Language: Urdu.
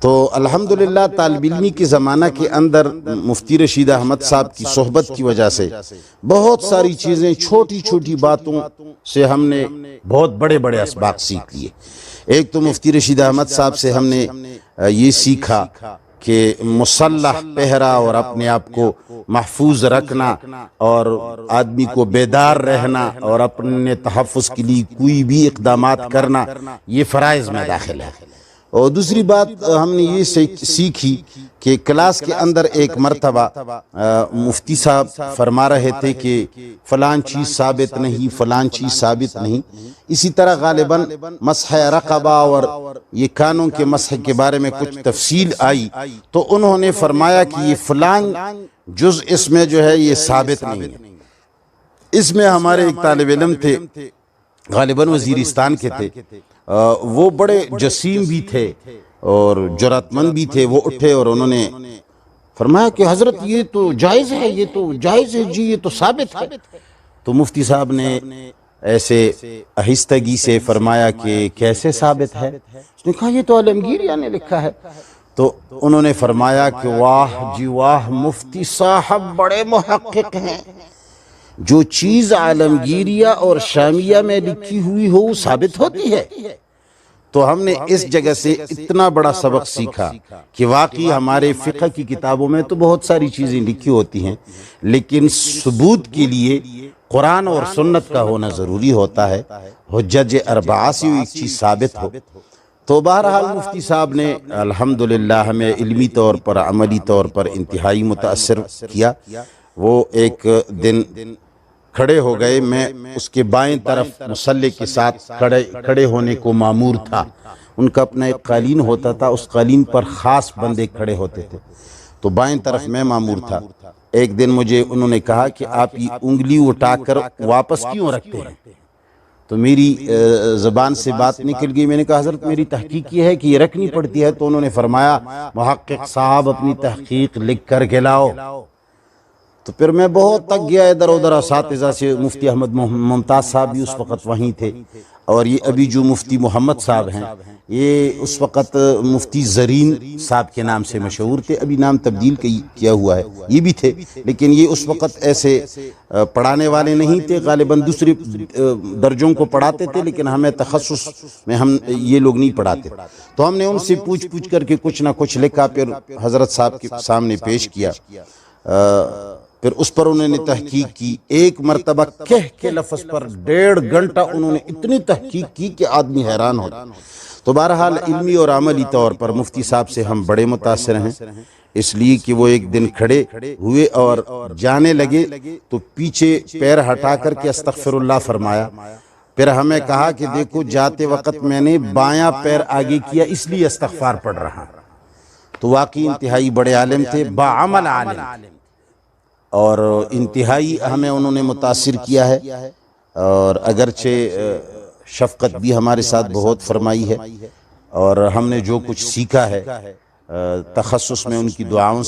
تو الحمدللہ طالب علمی کے زمانہ کے اندر مفتی رشید احمد صاحب کی صحبت کی وجہ سے بہت ساری چیزیں چھوٹی چھوٹی باتوں سے ہم نے بہت بڑے بڑے اسباق سیکھ لیے۔ ایک تو مفتی رشید احمد صاحب سے ہم نے یہ سیکھا کہ مسلح پہرا اور اپنے آپ کو محفوظ رکھنا اور آدمی کو بیدار رہنا اور اپنے تحفظ کے لیے کوئی بھی اقدامات کرنا یہ فرائض میں داخل ہے۔ اور دوسری بات ہم نے یہ سیکھی کہ کلاس کے اندر ایک مرتبہ مفتی صاحب فرما رہے تھے کہ فلان چیز ثابت نہیں، فلان چیز ثابت نہیں۔ اسی طرح غالباً مسح رقبہ اور یہ کانوں کے مسح کے بارے میں کچھ تفصیل آئی تو انہوں نے فرمایا کہ یہ فلان جز اس میں جو ہے یہ ثابت نہیں ہے۔ اس میں ہمارے ایک طالب علم تھے، غالباً وزیرستان کے تھے، وہ بڑے جسیم بھی تھے اور جرأت مند بھی تھے۔ وہ اٹھے اور انہوں نے فرمایا کہ حضرت یہ تو جائز ہے، یہ تو جائز ہے جی، یہ تو ثابت ہے۔ تو مفتی صاحب نے ایسے آہستگی سے فرمایا کہ کیسے ثابت ہے؟ اس نے کہا یہ تو عالمگیریہ نے لکھا ہے۔ تو انہوں نے فرمایا کہ واہ جی واہ، مفتی صاحب بڑے محقق ہیں، جو چیز عالمگیریہ اور شامیہ میں لکھی ہوئی ہو وہ ثابت ہوتی ہے۔ تو ہم نے اس جگہ سے اتنا بڑا سبق سیکھا کہ واقعی ہمارے فقہ کی کتابوں میں تو بہت ساری چیزیں لکھی ہوتی ہیں، لیکن ثبوت کے لیے قرآن اور سنت کا ہونا ضروری ہوتا ہے، حجج اربعہ سے ایک چیز ثابت ہو۔ تو بہرحال مفتی صاحب نے الحمدللہ ہمیں علمی طور پر، عملی طور پر انتہائی متاثر کیا۔ وہ ایک دن کھڑے ہو گئے، میں اس کے بائیں طرف مصلی کے ساتھ کھڑے ہونے کو مامور تھا۔ ان کا اپنا ایک قالین ہوتا تھا، اس قالین پر خاص بندے کھڑے ہوتے تھے، تو بائیں طرف میں مامور تھا۔ ایک دن مجھے انہوں نے کہا کہ آپ یہ انگلی اٹھا کر واپس کیوں رکھتے ہیں؟ تو میری زبان سے بات نکل گئی، میں نے کہا حضرت میری تحقیق یہ ہے کہ یہ رکھنی پڑتی ہے۔ تو انہوں نے فرمایا محقق صاحب اپنی تحقیق لکھ کر کے لاؤ۔ تو پھر میں بہت تک گیا ادھر ادھر، اساتذہ سے مفتی احمد ممتاز صاحب بھی اس وقت وہیں تھے، اور یہ ابھی جو مفتی محمد صاحب ہیں یہ اس وقت مفتی زرین صاحب کے نام سے مشہور تھے، ابھی نام تبدیل کیا ہوا ہے، یہ بھی تھے، لیکن یہ اس وقت ایسے پڑھانے والے نہیں تھے، غالباً دوسرے درجوں کو پڑھاتے تھے، لیکن ہمیں تخصص میں ہم یہ لوگ نہیں پڑھاتے۔ تو ہم نے ان سے پوچھ کر کے کچھ نہ کچھ لکھا، پھر حضرت صاحب کے سامنے پیش کیا۔ پھر اس پر انہوں نے تحقیق کی، ایک مرتبہ کہہ کے لفظ پر 1.5 گھنٹہ انہوں نے اتنی تحقیق کی کہ آدمی حیران ہوتا۔ تو بہرحال علمی اور عملی طور پر مفتی صاحب سے ہم بڑے متاثر ہیں، اس لیے کہ وہ ایک دن کھڑے ہوئے اور جانے لگے تو پیچھے پیر ہٹا کر کے استغفر اللہ فرمایا۔ پھر ہمیں کہا کہ دیکھو جاتے وقت میں نے بایاں پیر آگے کیا اس لیے استغفار پڑھ رہا۔ تو واقعی انتہائی بڑے عالم تھے، باعمل عالم، اور انتہائی ہمیں انہوں نے متاثر کیا ہے، اور اگرچہ شفقت بھی ہمارے ساتھ بہت فرمائی ہے، اور ہم نے جو کچھ سیکھا ہے تخصص میں ان کی دعاؤں سے